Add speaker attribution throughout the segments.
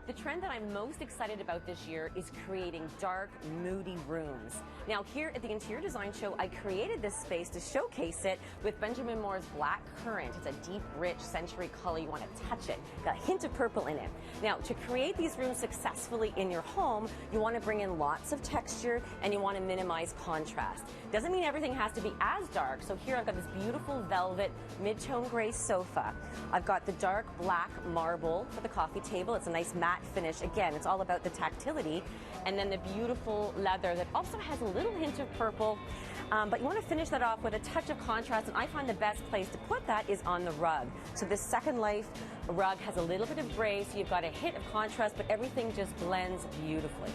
Speaker 1: The trend that I'm most excited about this year is creating dark, moody rooms. Now, here at the Interior Design Show, I created this space to showcase it with Benjamin Moore's Black Currant. It's a deep, rich, century color. You want to touch it. Got a hint of purple in it. Now, to create these rooms successfully in your home, you want to bring in lots of texture and you want to minimize contrast. Doesn't mean everything has to be as dark. So here I've got this beautiful velvet mid-tone gray sofa. I've got the dark black marble for the coffee table. It's a nice matte finish. Again, it's all about the tactility. And then the beautiful leather that also has a little hint of purple. But you want to finish that off with a touch of contrast, and I find the best place to put that is on the rug. So this Second Life rug has a little bit of gray, so you've got a hint of contrast, but everything just blends beautifully.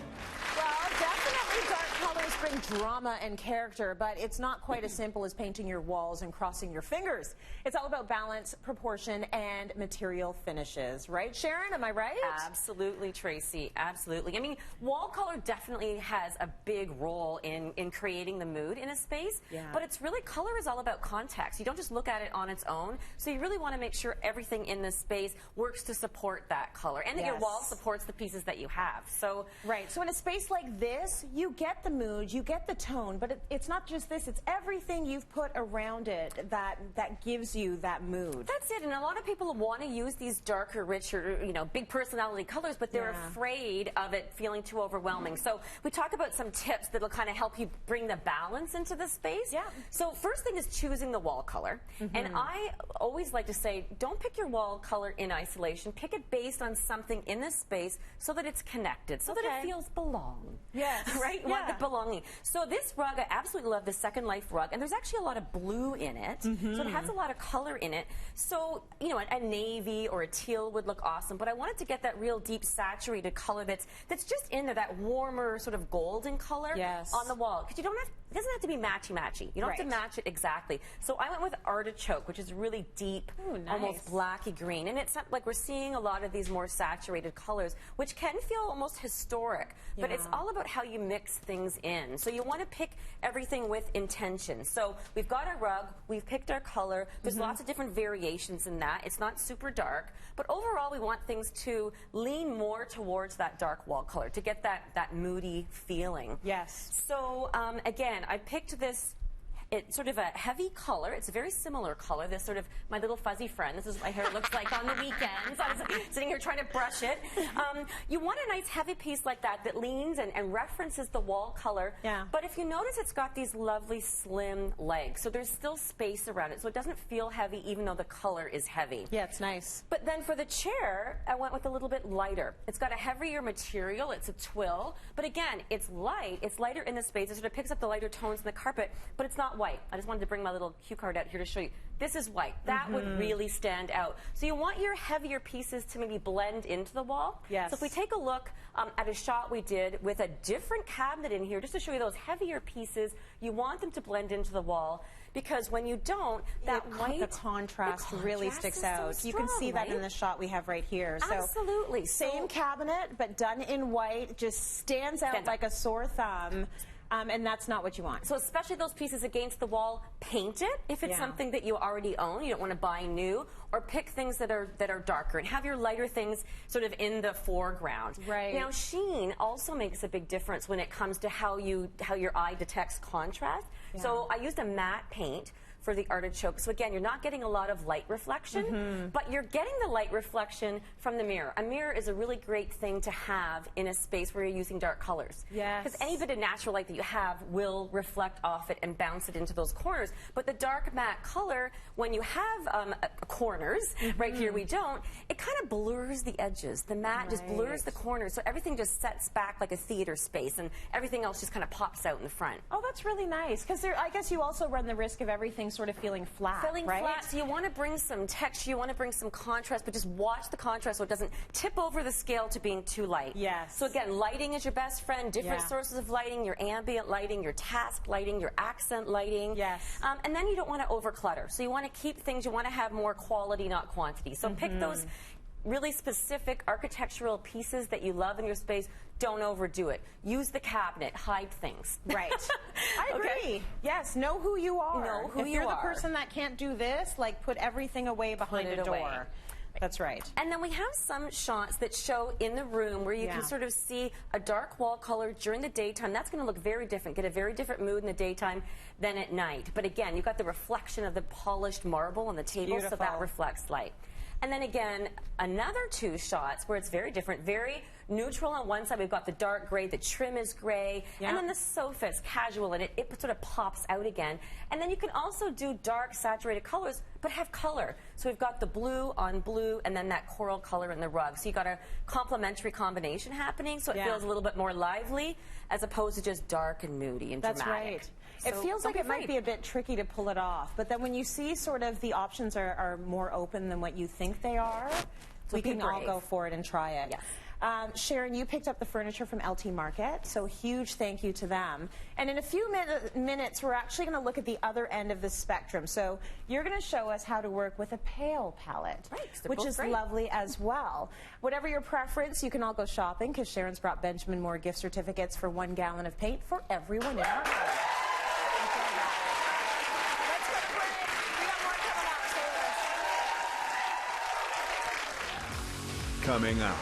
Speaker 2: Well, definitely dark colors bring drama and character, but it's not quite as simple as painting your walls and crossing your fingers. It's all about balance, proportion, and material finishes. Right, Sharon? Am I right?
Speaker 1: Absolutely, Tracy. Absolutely. I mean, wall color definitely has a big role in creating the mood in a space, but it's really, color is all about context. You don't just look at it on its own, so you really want to make sure everything in this space works to support that color, and that your wall supports the pieces that you have. So,
Speaker 2: right. So in a space like this, you get the mood, you get the tone, but it's not just this, it's everything you've put around it that gives you that mood.
Speaker 1: That's it, and a lot of people want to use these darker, richer, big personality colors, but they're afraid of it feeling too overwhelming. So we talk about some tips that'll kind of help you bring the balance into the space. So first thing is choosing the wall color. And I always like to say, don't pick your wall color in isolation. Pick it based on something in this space so that it's connected, so that it feels belong.
Speaker 2: Yes.
Speaker 1: Right? You want the belonging. So this rug, I absolutely love the Second Life rug, and there's actually a lot of blue in it. So it has a lot of color in it. So, a navy or a teal would look awesome, but I wanted to get that real deep saturated color that's just in there, that warmer sort of golden color on the wall. Because it doesn't have to be matchy-matchy. You don't have to match it exactly. So I went with artichoke, which is really deep, almost blacky green. And it's not like we're seeing a lot of these more saturated colors, which can feel almost historic. But it's all about how you mix things in. So you want to pick everything with intention. So we've got our rug, we've picked our color. There's lots of different variations in that. It's not super dark. But overall, we want things to lean more towards that dark wall color to get that moody feeling.
Speaker 2: Yes.
Speaker 1: So again, I picked this. It's sort of a heavy color. It's a very similar color. This sort of my little fuzzy friend. This is what my hair looks like on the weekends. I was sitting here trying to brush it. You want a nice heavy piece like that leans and references the wall color. But if you notice, it's got these lovely slim legs. So there's still space around it. So it doesn't feel heavy even though the color is heavy.
Speaker 2: Yeah, it's nice.
Speaker 1: But then for the chair, I went with a little bit lighter. It's got a heavier material. It's a twill. But again, it's light. It's lighter in the space. It sort of picks up the lighter tones in the carpet, but it's not white. I just wanted to bring my little cue card out here to show you. This is white. That would really stand out. So you want your heavier pieces to maybe blend into the wall.
Speaker 2: Yes.
Speaker 1: So if we take a look at a shot we did with a different cabinet in here, just to show you those heavier pieces, you want them to blend into the wall, because when you don't, the
Speaker 2: contrast really sticks out.
Speaker 1: So
Speaker 2: you can see that in the shot we have right here.
Speaker 1: Absolutely.
Speaker 2: So same cabinet, but done in white, just stands out like a sore thumb. And that's not what you want.
Speaker 1: So especially those pieces against the wall, paint it if it's something that you already own. You don't want to buy new, or pick things that are darker and have your lighter things sort of in the foreground.
Speaker 2: Right.
Speaker 1: Now, sheen also makes a big difference when it comes to how your eye detects contrast. So I used a matte paint for the artichoke. So again, you're not getting a lot of light reflection, but you're getting the light reflection from the mirror. A mirror is a really great thing to have in a space where you're using dark colors.
Speaker 2: Yes.
Speaker 1: Because any bit of natural light that you have will reflect off it and bounce it into those corners. But the dark matte color, when you have corners, right here we don't, it kind of blurs the edges. The matte just blurs the corners, so everything just sets back like a theater space, and everything else just kind of pops out in the front.
Speaker 2: Oh, that's really nice, because I guess you also run the risk of everything sort of feeling flat,
Speaker 1: flat. So you want to bring some texture, you want to bring some contrast, but just watch the contrast so it doesn't tip over the scale to being too light.
Speaker 2: Yes.
Speaker 1: So again, lighting is your best friend. Different sources of lighting, your ambient lighting, your task lighting, your accent lighting.
Speaker 2: Yes.
Speaker 1: And then you don't want to overclutter. So you want to keep things, you want to have more quality, not quantity. So pick those really specific architectural pieces that you love in your space. Don't overdo it. Use the cabinet. Hide things.
Speaker 2: Right. I agree. Okay. Yes. Know who you are.
Speaker 1: Know who
Speaker 2: if
Speaker 1: you
Speaker 2: you're
Speaker 1: are.
Speaker 2: the person that can't do this, like, put everything away behind a door. That's right.
Speaker 1: And then we have some shots that show in the room where you can sort of see a dark wall color during the daytime. That's going to look very different, get a very different mood in the daytime than at night. But again, you've got the reflection of the polished marble on the table, so that reflects light. And then again, another 2 shots where it's very different, very neutral on one side. We've got the dark gray, the trim is gray, and then the sofa is casual, and it sort of pops out again. And then you can also do dark, saturated colors, but have color. So we've got the blue on blue, and then that coral color in the rug. So you've got a complementary combination happening, so it feels a little bit more lively, as opposed to just dark and moody and dramatic.
Speaker 2: That's right.
Speaker 1: So
Speaker 2: it feels like it might be a bit tricky to pull it off, but then when you see sort of the options are more open than what you think they are, we can all go for it and try it.
Speaker 1: Yes.
Speaker 2: Sharon, you picked up the furniture from LT Market, so huge thank you to them. And in a few minutes, we're actually going to look at the other end of the spectrum. So you're going to show us how to work with a pale palette, which is lovely as well. Whatever your preference, you can all go shopping, because Sharon's brought Benjamin Moore gift certificates for 1 gallon of paint for everyone in our home.
Speaker 3: Coming up.